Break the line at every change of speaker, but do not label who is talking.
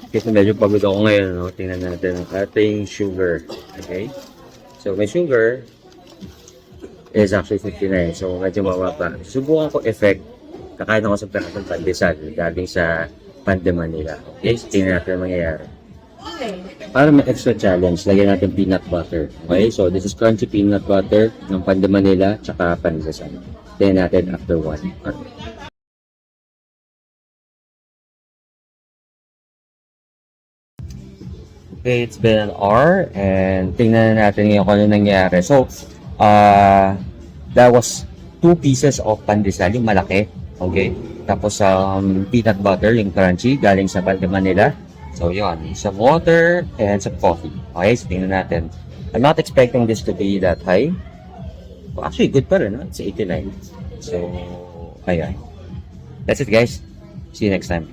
Kasi medyo pagod ako ngayon, no? Tingnan natin ang ating sugar. Okay? So, my sugar is actually 59. So, medyo mababa. Subukan ko effect. Kakain ako sa perasong pandesal galing sa Pan de Manila. Okay? So, tingnan natin ang mangyayari. Para may extra challenge, lagyan natin peanut butter. Okay? So, this is crunchy peanut butter ng Pan de Manila tsaka pandesal. Tingnan natin after 1 hour. Okay, it's been an hour and tingnan natin ngayon kung ano nangyari. So, that was 2 pieces of pandesal, yung malaki. Okay? Tapos, peanut butter, yung crunchy, galing sa Pan de Manila. So, yun. Some water and some coffee. Okay, so tingnan natin. I'm not expecting this to be that high. Well, actually, good pa rin, no? It's 89. So, ayan. That's it, guys. See you next time.